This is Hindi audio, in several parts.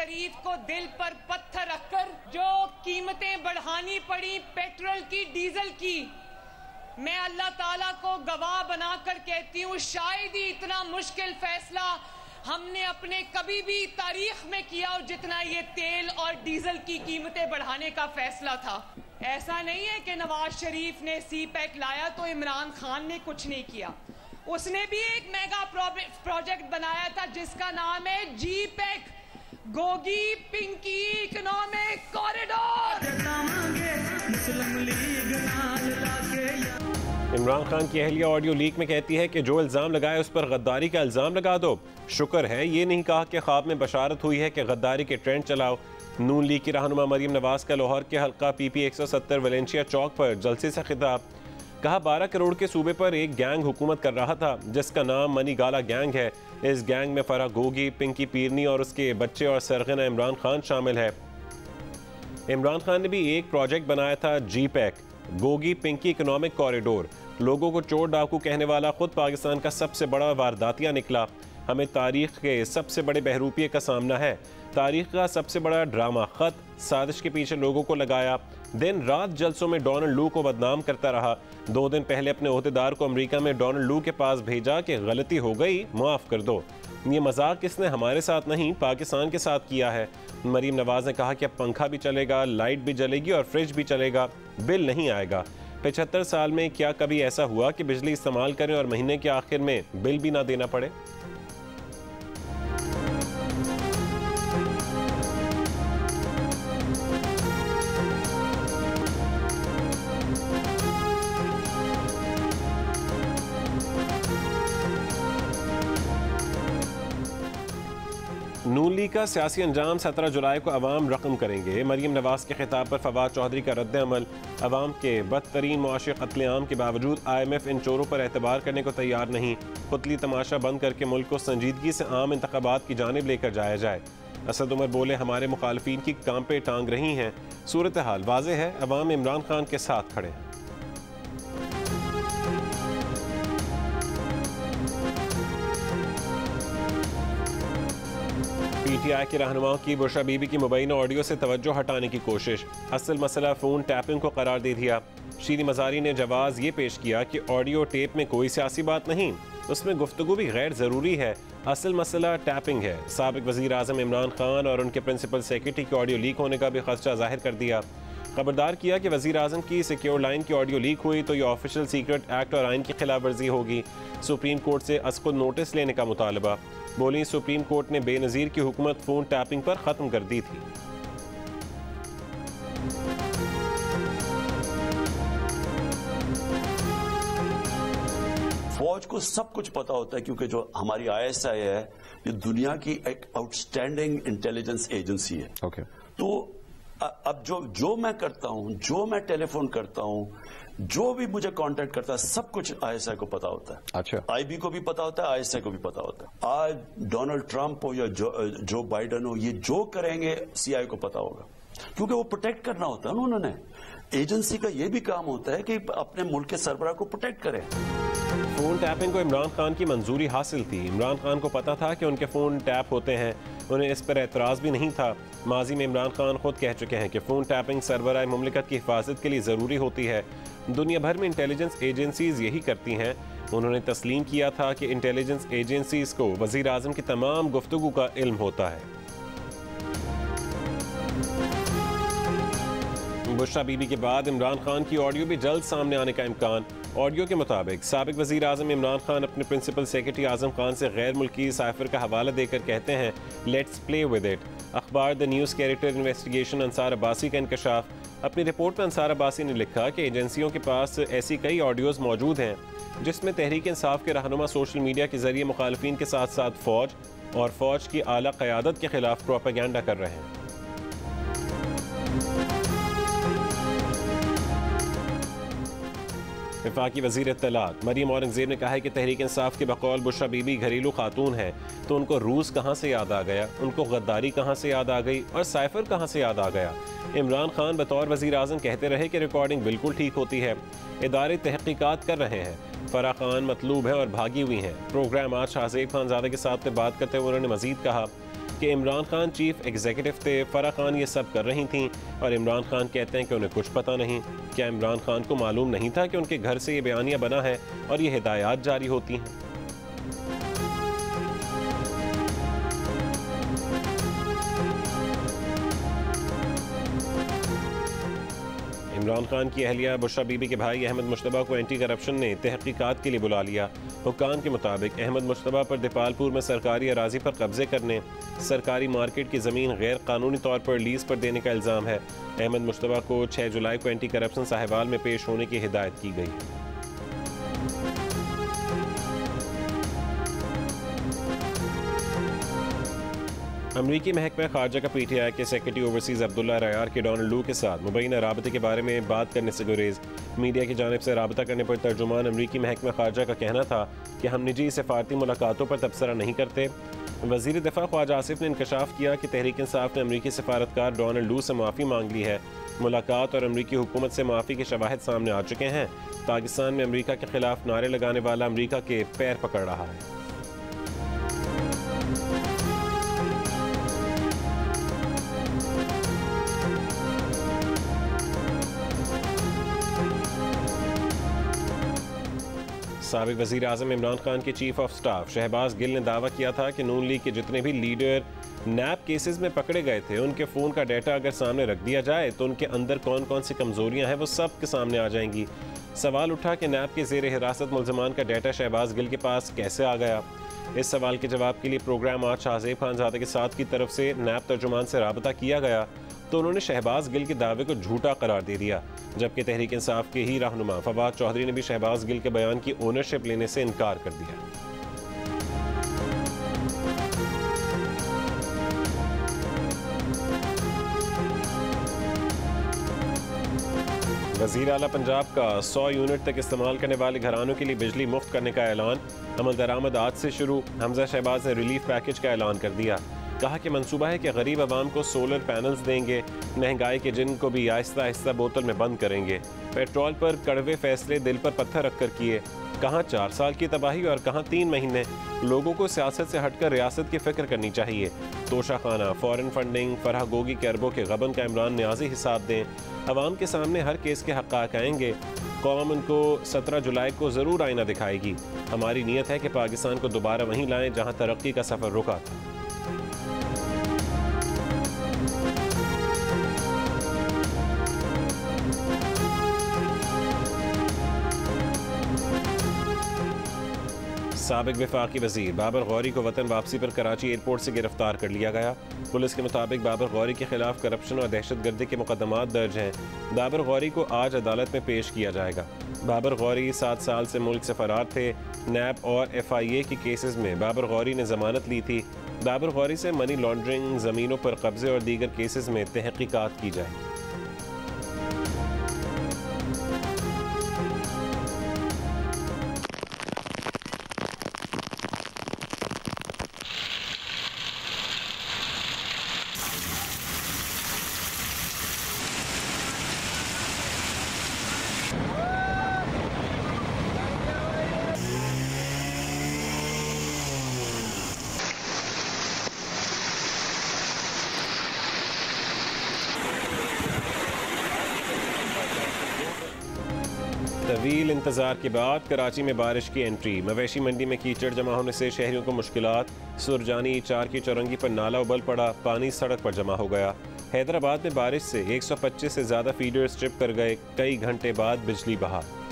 शरीफ को दिल पर पत्थर रखकर जो कीमतें बढ़ानी पड़ी पेट्रोल की, डीजल की, मैं अल्लाह ताला को गवाह बनाकर कहती हूँ शायद ही इतना मुश्किल फैसला हमने अपने कभी भी तारीख में किया हो जितना ये तेल और डीजल की कीमतें बढ़ाने का फैसला था। ऐसा नहीं है कि नवाज शरीफ ने सी पैक लाया तो इमरान खान ने कुछ नहीं किया। उसने भी एक मेगा प्रोजेक्ट बनाया था जिसका नाम है जी पैक, गोगी पिंकी इकोनॉमिक कॉरिडोर। इमरान खान की अहलिया ऑडियो लीक में कहती है कि जो इल्ज़ाम लगाए उस पर गद्दारी का इल्ज़ाम लगा दो। शुक्र है ये नहीं कहा कि ख्वाब में बशारत हुई है कि गद्दारी के ट्रेंड चलाओ। नून लीग की रहनुमा मरीम नवाज का लाहौर के हल्का PP 170 वलेंशिया चौक पर जलसे से खिताब। कहा 12 करोड़ के सूबे पर एक गैंग हुकूमत कर रहा था जिसका नाम मनी गाला गैंग है। इस गैंग में फराह गोगी, पिंकी पीरनी और उसके बच्चे और सरगना इमरान खान शामिल है। इमरान खान ने भी एक प्रोजेक्ट बनाया था जी पैक, गोगी पिंकी इकोनॉमिक कॉरिडोर। लोगों को चोर डाकू कहने वाला खुद पाकिस्तान का सबसे बड़ा वारदातिया निकला। हमें तारीख के सबसे बड़े बहरूपिये का सामना है। तारीख का सबसे बड़ा ड्रामा खत साजिश के पीछे लोगों को लगाया। दिन रात जलसों में डोनाल्ड लू को बदनाम करता रहा। 2 दिन पहले अपने ओहदेदार को अमेरिका में डोनाल्ड लू के पास भेजा कि गलती हो गई, माफ़ कर दो। ये मजाक इसने हमारे साथ नहीं पाकिस्तान के साथ किया है। मरीम नवाज ने कहा कि अब पंखा भी चलेगा, लाइट भी जलेगी और फ्रिज भी चलेगा, बिल नहीं आएगा। 75 साल में क्या कभी ऐसा हुआ कि बिजली इस्तेमाल करें और महीने के आखिर में बिल भी ना देना पड़े? नून लीग का सियासी अंजाम 17 जुलाई को अवाम रकम करेंगे। मरीम नवाज के खिताब पर फवाद चौधरी का रद्द अमल। अवाम के बदतरीन मुआशी कत्लेआम के बावजूद IMF इन चोरों पर एतबार करने को तैयार नहीं। पुतली तमाशा बंद करके मुल्क को संजीदगी से आम इंतखाबात की जानिब लेकर जाया जाए। असद उमर बोले हमारे मुखालफीन की कांपे टांग रही हैं। सूरत हाल वाज़ेह है, अवाम इमरान खान के साथ खड़े हैं। PTI के रहनुमाओं की बुशरा बीबी की मुबैना ऑडियो से तवज्जो हटाने की कोशिश। असल मसला फ़ोन टैपिंग को करार दे दिया। शीरी मज़ारी ने जवाब ये पेश किया कि ऑडियो टेप में कोई सियासी बात नहीं, उसमें गुफ्तगू भी गैर ज़रूरी है। असल मसला टैपिंग है। साबिक वज़ीर आज़म इमरान खान और उनके प्रिंसिपल सेक्रेटरी की ऑडियो लीक होने का भी खदशा जाहिर कर दिया। खबरदार किया कि वज़ीर आज़म की सिक्योर लाइन की ऑडियो लीक हुई तो ये ऑफिशियल सीक्रेट एक्ट और आइन की खिलाफ वर्जी होगी। सुप्रीम कोर्ट से अज़-खुद नोटिस लेने का मुतालबा। बोली सुप्रीम कोर्ट ने बेनज़ीर की हुकूमत फ़ोन टैपिंग पर ख़त्म कर दी थी। फौज को सब कुछ पता होता है क्योंकि जो हमारी ISI है ये दुनिया की एक आउटस्टैंडिंग इंटेलिजेंस एजेंसी है। तो अब जो मैं करता हूं, जो मैं टेलीफोन करता हूं, जो भी मुझे कांटेक्ट करता है, सब कुछ ISI को पता होता है। अच्छा, IB को भी पता होता है, ISI को भी पता होता है। आज डोनाल्ड ट्रंप हो या जो बाइडन हो, ये जो करेंगे CIA को पता होगा क्योंकि वो प्रोटेक्ट करना होता है ना। उन्होंने एजेंसी का ये भी काम होता है कि अपने मुल्क के सरबराह को प्रोटेक्ट करें। फ़ोन टैपिंग को इमरान खान की मंजूरी हासिल थी। इमरान खान को पता था कि उनके फ़ोन टैप होते हैं, उन्हें इस पर एतराज़ भी नहीं था। माजी में इमरान खान खुद कह चुके हैं कि फ़ोन टैपिंग सरबराह मुमलिकत की हिफाजत के लिए ज़रूरी होती है। दुनिया भर में इंटेलिजेंस एजेंसीज यही करती हैं। उन्होंने तस्लीम किया था कि इंटेलिजेंस एजेंसीज को वज़ीर आज़म की तमाम गुफ्तगू का इल्म होता है। बुशरा बीबी के बाद इमरान खान की ऑडियो भी जल्द सामने आने का इम्कान। ऑडियो के मुताबिक साबिक वज़ीर आज़म इमरान खान अपने प्रिंसिपल सेक्रेटरी आज़म खान से गैर मुल्की साइफर का हवाला देकर कहते हैं लेट्स प्ले विद इट। अखबार द न्यूज़ के एडिटर इन्वेस्टिगेशन अंसार अब्बासी का इंकशाफ। अपनी रिपोर्ट में अंसार अब्बासी ने लिखा कि एजेंसियों के पास ऐसी कई ऑडियोज़ मौजूद हैं जिसमें तहरीक इंसाफ के रहनुमा सोशल मीडिया के जरिए मुखालफीन के साथ साथ फ़ौज और फ़ौज की आला क़यादत के खिलाफ प्रोपेगेंडा कर रहे हैं। वफाकी वज़ीर इत्तलात मरीम औरंगज़ेब ने कहा है कि तहरीक इंसाफ के बकौल बुशरा बीबी घरेलू खातून है, तो उनको रूस कहाँ से याद आ गया, उनको गद्दारी कहाँ से याद आ गई और साइफर कहाँ से याद आ गया। इमरान खान बतौर वज़ीर आज़म कहते रहे कि रिकॉर्डिंग बिल्कुल ठीक होती है, इदारे तहक़ीक़ात कर रहे हैं। फराह खान मतलूब है और भागी हुई हैं। प्रोग्राम आज शाहज़ेब खानज़ादा के साथ में बात करते हुए उन्होंने मज़ीद कहा कि इमरान खान चीफ एग्जीक्यूटिव थे, फराह खान ये सब कर रही थीं और इमरान खान कहते हैं कि उन्हें कुछ पता नहीं। क्या इमरान खान को मालूम नहीं था कि उनके घर से ये बयानिया बना है और ये हिदायत जारी होती हैं? इमरान खान की अहलिया बुशरा बीबी के भाई अहमद मुश्तबा को एंटी करप्शन ने तहकीकात के लिए बुला लिया। हुक्काम के मुताबिक अहमद मुश्तबा पर दीपालपुर में सरकारी अराजी पर कब्जे करने, सरकारी मार्केट की ज़मीन गैर कानूनी तौर पर लीज पर देने का इल्ज़ाम है। अहमद मुश्तबा को 6 जुलाई को एंटी करप्शन साहिवाल में पेश होने की हिदायत की गई। अमरीकी महकमा खारजा का PTI के सेक्रेटरी ओवरसीज़ अब्दुल्ला रयार के डोनाल्ड लू के साथ मुबैना राबते के बारे में बात करने से गुरेज। मीडिया की जानिब से राबता करने पर तर्जुमान अमरीकी महकमा खारजा का कहना था कि हम निजी सफारती मुलाकातों पर तबसरा नहीं करते। वज़ीर दिफा ख्वाजा आसिफ ने इंकशाफ किया कि तहरीक इंसाफ ने अमरीकी सफारतकार डोनाल्ड लू से माफ़ी मांग ली है। मुलाकात और अमरीकी हुकूमत से माफ़ी के शवाहिद सामने आ चुके हैं। पाकिस्तान में अमरीका के खिलाफ नारे लगाने वाला अमरीका के पैर पकड़ रहा है। साबिक वज़ीर आज़म इमरान खान के chief of staff Shahbaz Gill ने दावा किया था कि नून लीग के जितने भी लीडर नैब केसेस में पकड़े गए थे, उनके फ़ोन का डाटा अगर सामने रख दिया जाए तो उनके अंदर कौन कौन सी कमज़ोरियां हैं वो सब के सामने आ जाएंगी। सवाल उठा कि नैब के ज़ेर हिरासत मुल्ज़मान का डाटा शहबाज गिल के पास कैसे आ गया। इस सवाल के जवाब के लिए प्रोग्राम आज शाहज़ेब खानज़ादे के साथ की तरफ से नैब तर्जुमान से राबता किया गया तो उन्होंने शहबाज गिल के दावे को झूठा करार दे दिया, जबकि तहरीक इंसाफ के ही रहनुमा फवाद चौधरी ने भी शहबाज गिल के बयान की ओनरशिप लेने से इनकार कर दिया। वज़ीर आला पंजाब का 100 यूनिट तक इस्तेमाल करने वाले घरानों के लिए बिजली मुफ्त करने का ऐलान। अमल दरामद आज से शुरू। हमजा शहबाज ने रिलीफ पैकेज का ऐलान कर दिया। कहा कि मंसूबा है कि गरीब आवाम को सोलर पैनल्स देंगे। महंगाई के जिन को भी आहिस्ता आहिस्ता बोतल में बंद करेंगे। पेट्रोल पर कड़वे फैसले दिल पर पत्थर रखकर किए। कहाँ 4 साल की तबाही और कहाँ 3 महीने। लोगों को सियासत से हटकर रियासत की फिक्र करनी चाहिए। तोशा खाना, फॉरेन फंडिंग, फराह गोगी के अरबों के गबन का इमरान न्याजी हिसाब दें। अवाम के सामने हर केस के हक़ाक़ आएंगे। कौम उनको 17 जुलाई को ज़रूर आईना दिखाएगी। हमारी नीयत है कि पाकिस्तान को दोबारा वहीं लाएं जहाँ तरक्की का सफ़र रुका था। साबिक वफाकी वज़ीर बाबर गौरी को वतन वापसी पर कराची एयरपोर्ट से गिरफ्तार कर लिया गया। पुलिस के मुताबिक बाबर गौरी के खिलाफ करप्शन और दहशतगर्दी के मुकदमात दर्ज हैं। बाबर गौरी को आज अदालत में पेश किया जाएगा। बाबर गौरी 7 साल से मुल्क से फरार थे। नैब और FIA के केसेस में बाबर गौरी ने जमानत ली थी। बाबर गौरी से मनी लॉन्ड्रिंग, ज़मीनों पर कब्जे और दीगर केसेस में तहकीकात की जाएगी। तवील इंतजार के बाद कराची में बारिश की एंट्री। मवेशी मंडी में कीचड़ जमा होने से शहरियों को मुश्किलात। सुरजानी 4 की चौरंगी पर नाला उबल पड़ा, पानी सड़क पर जमा हो गया। हैदराबाद में बारिश से 125 से ज्यादा फीडर्स ट्रिप कर गए। कई घंटे बाद बिजली बहाल।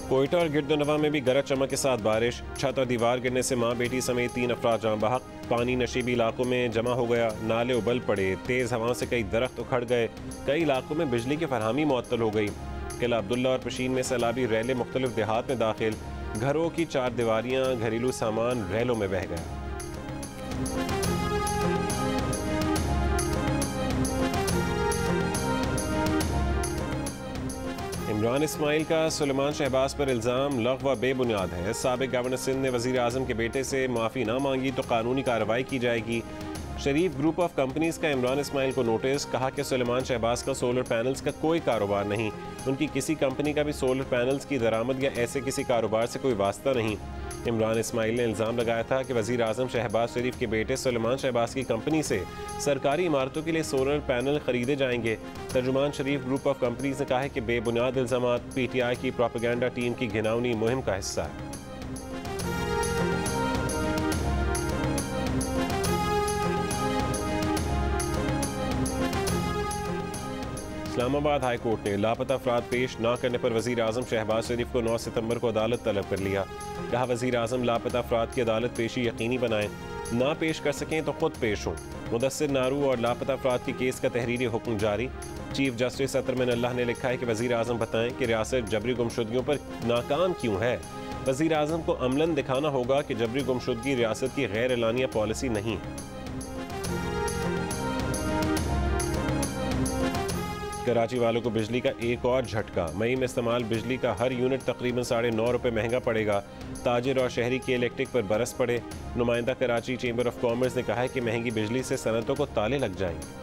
कोयटा और गिरदनवा में भी गरज चमक के साथ बारिश। छत और दीवार गिरने से मां बेटी समेत 3 अफराद जान बहक। पानी नशीबी इलाकों में जमा हो गया, नाले उबल पड़े। तेज हवाओं से कई दरख्त उखड़ गए। कई इलाकों में बिजली की फरहमी मुअत्तल हो गई। किला अब्दुल्ला और पशीन में सैलाबी रैले मुख्तलिफ देहात में दाखिल, घरों की चार दीवारियां, घरेलू सामान रैलों में बह गया। इमरान इस्माइल का सुलेमान शहबाज पर इल्ज़ाम लग़्व व बेबुनियाद है। साबिक़ गवर्नर सिंध ने वज़ीर आज़म के बेटे से माफ़ी ना मांगी तो कानूनी कार्रवाई की जाएगी। शरीफ ग्रुप ऑफ कंपनीज का इमरान इस्माइल को नोटिस, कहा कि सुलेमान शहबाज का सोलर पैनल्स का कोई कारोबार नहीं, उनकी किसी कंपनी का भी सोलर पैनल्स की दरामद या ऐसे किसी कारोबार से कोई वास्ता नहीं। इमरान इस्माइल ने इल्ज़ाम लगाया था कि वज़ीर आज़म शहबाज शरीफ के बेटे सुलेमान शहबाज की कंपनी से सरकारी इमारतों के लिए सोलर पैनल खरीदे जाएंगे। तर्जुमान शरीफ ग्रुप ऑफ कंपनीज ने कहा है कि बेबुनियाद इल्ज़ामात PTI की प्रोपेगेंडा टीम की घिनौनी मुहिम का हिस्सा है। इस्लामाबाद हाई कोर्ट ने लापता अफराद पेश न करने पर वज़ीर आज़म शहबाज शरीफ को 9 सितंबर को अदालत तलब कर लिया। कहा वज़ीर आज़म लापता अफराद की अदालत पेशी यकीनी बनाएं, ना पेश कर सकें तो खुद पेश हों। मुदस्सिर नारू और लापता अफराद के केस का तहरीरी हुक्म जारी। चीफ जस्टिस अतरमन अल्लाह ने लिखा है कि वज़ीर आज़म बताएं कि रियासत जबरी गुमशुदगियों पर नाकाम क्यों है। वज़ीर आज़म को अमलन दिखाना होगा कि जबरी गुमशुदगी रियासत की गैर एलानिया पॉलिसी नहीं है। कराची वालों को बिजली का एक और झटका, मई में इस्तेमाल बिजली का हर यूनिट तकरीबन 9.5 रुपये महंगा पड़ेगा। ताजिर और शहरी के इलेक्ट्रिक पर बरस पड़े। नुमाइंदा कराची चेंबर ऑफ कॉमर्स ने कहा है कि महंगी बिजली से सनतों को ताले लग जाएंगे।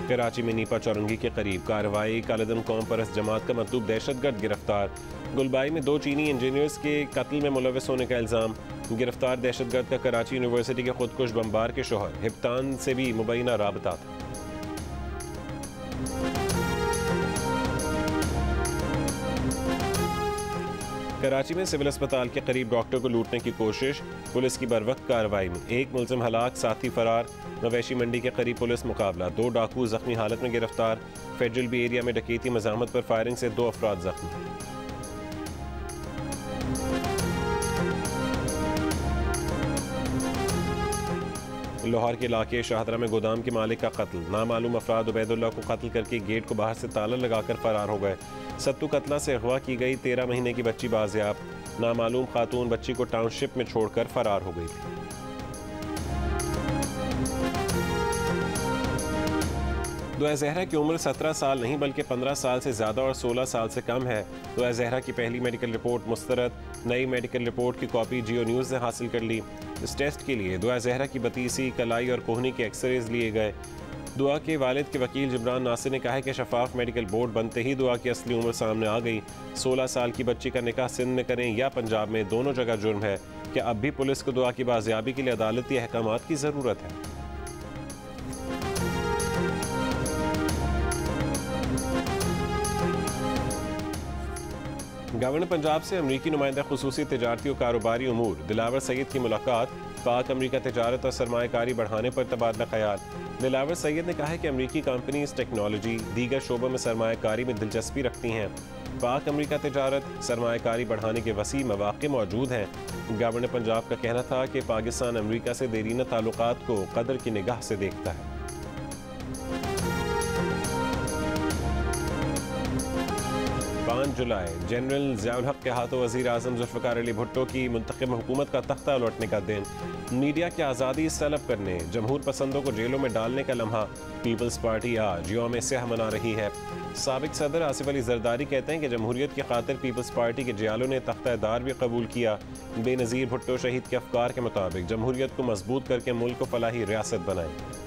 कराची में नीपा चौरंगी के करीब कार्रवाई, कालेदन कौम परस्त जमात का मतलूब दहशतगर्द गिरफ्तार। गुलबाई में 2 चीनी इंजीनियर्स के कत्ल में मुलविस होने का इल्ज़ाम। गिरफ्तार दहशतगर्द का कराची यूनिवर्सिटी के खुदकुश बमबार के शोहर हिप्तान से भी मुबैना राबता था। कराची में सिविल अस्पताल के करीब डॉक्टर को लूटने की कोशिश, पुलिस की बरवक्त कार्रवाई में 1 मुलजिम हलाक, साथी फरार। मवेशी मंडी के करीब पुलिस मुकाबला, 2 डाकू जख्मी हालत में गिरफ्तार। फेडरल बी एरिया में डकैती मज़ाहमत पर फायरिंग से 2 अफराद जख्मी। लाहौर के इलाके शाहदरा में गोदाम के मालिक का कत्ल, नामालूम अफराद उबैदुल्लाह को कत्ल करके गेट को बाहर से ताला लगाकर फरार हो गए। सत्तू कतला से अगवा की गई 13 महीने की बच्ची बाजियाब। नामालूम खातून बच्ची को टाउनशिप में छोड़कर फरार हो गई थी। दुआ ज़हरा की उम्र 17 साल नहीं बल्कि 15 साल से ज़्यादा और 16 साल से कम है। दुआ ज़हरा की पहली मेडिकल रिपोर्ट मुस्तरद। नई मेडिकल रिपोर्ट की कॉपी जियो न्यूज़ ने हासिल कर ली। इस टेस्ट के लिए दुआ ज़हरा की बतीसी, कलाई और कोहनी के एक्सरेज लिए गए। दुआ के वालिद के वकील जिब्रान नासिर ने कहा है कि शफाफ मेडिकल बोर्ड बनते ही दुआ की असली उम्र सामने आ गई। 16 साल की बच्ची का निकाह सिंध में करें या पंजाब में, दोनों जगह जुर्म है। क्या अब भी पुलिस को दुआ की बाजियाबी के लिए अदालती अहकामात की ज़रूरत है? गवर्नर पंजाब से अमरीकी नुमाइंदा खुसूसी तिजारती और कारोबारी उमूर दिलावर सैयद की मुलाकात। पाक अमरीका तिजारत और सरमायाकारी बढ़ाने पर तबादला ख्याल। दिलावर सैयद ने कहा है कि अमरीकी कंपनीज टेक्नोलॉजी, दीगर शोबों में सरमायाकारी में दिलचस्पी रखती हैं। पाक अमरीका तिजारत, सरमायाकारी बढ़ाने के वसी मौक़े मौजूद हैं। गवर्नर पंजाब का कहना था कि पाकिस्तान अमरीका से देरीना ताल्लुकात को कदर की निगाह से देखता है। 5 जुलाई जनरल ज़ियाउल हक के हाथों वज़ीर आज़म ज़ुल्फ़िकार अली भुट्टो की मुंतखब हुकूमत का तख्ता उलटने का दिन। मीडिया की आज़ादी सलब करने, जमहूर पसंदों को जेलों में डालने का लम्हा। पीपल्स पार्टी आज यौम स्याह मना रही है। साबिक सदर आसिफ अली जरदारी कहते हैं कि जमहूरियत की खातिर पीपल्स पार्टी के जियालों ने तख्ता-ए-दार भी कबूल किया। बेनज़ीर भुट्टो शहीद के अफकार के मुताबिक जमहूरियत को मजबूत करके मुल्क को फलाही रियासत बनाए।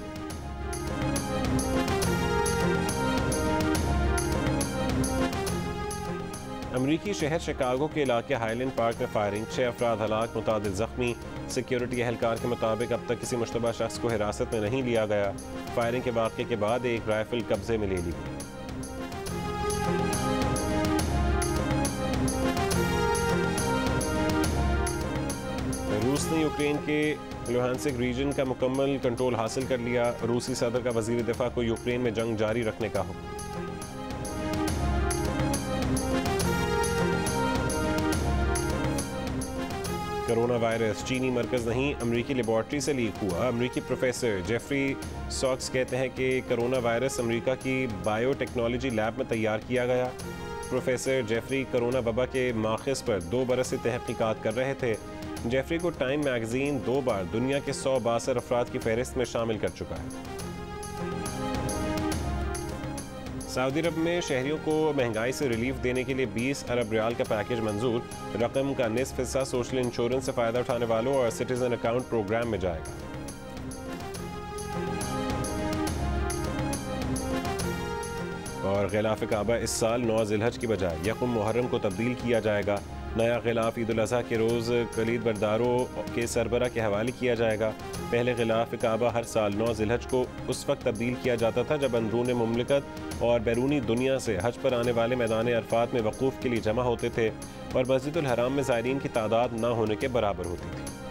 अमरीकी शहर शिकागो के इलाके हाईलैंड पार्क में फायरिंग, 6 अफराद हलाक, मुतादिद जख्मी। सिक्योरिटी एहलकार के मुताबिक अब तक किसी मुश्तबा शख्स को हिरासत में नहीं लिया गया। फायरिंग के वाक़े के बाद एक राइफल कब्जे में ले ली गई। रूस ने यूक्रेन के लुहांसिक रीजन का मुकम्मल कंट्रोल हासिल कर लिया। रूसी सदर का वज़ीर दिफा को यूक्रेन में जंग जारी रखने का हुक्म। कोरोना वायरस चीनी मरकज़ नहीं, अमरीकी लेबॉर्ट्री से लीक हुआ। अमरीकी प्रोफेसर जेफरी सॉक्स कहते हैं कि कोरोना वायरस अमरीका की बायोटेक्नोलॉजी लैब में तैयार किया गया। प्रोफेसर जेफरी कोरोना वबा के माखज़ पर 2 बरस से तहक़ीक़ात कर रहे थे। जेफरी को टाइम मैगज़ीन 2 बार दुनिया के 100 बासर अफराद की फहरिस्त में शामिल कर चुका है। सऊदी अरब में शहरियों को महंगाई से रिलीफ देने के लिए 20 अरब रियाल का पैकेज मंजूर। रकम का निस्फ हिस्सा सोशल इंश्योरेंस से फ़ायदा उठाने वालों और सिटीजन अकाउंट प्रोग्राम में जाएगा। और गिलाफ काबा इस साल 9 ज़िलहज की बजाय यकुम मुहर्रम को तब्दील किया जाएगा। नया गिलाफ ईद उल अज़हा के रोज़ कलीद बरदारों के सरबरा के हवाले किया जाएगा। पहले गिलाफ काबा हर साल 9 ज़िलहज को उस वक्त तब्दील किया जाता था जब अंदरून मुमलिकत और बैरूनी दुनिया से हज पर आने वाले मैदान अरफात में वकूफ़ के लिए जमा होते थे और मस्जिदुल हराम में ज़ायरीन की तादाद ना होने के बराबर होती थी।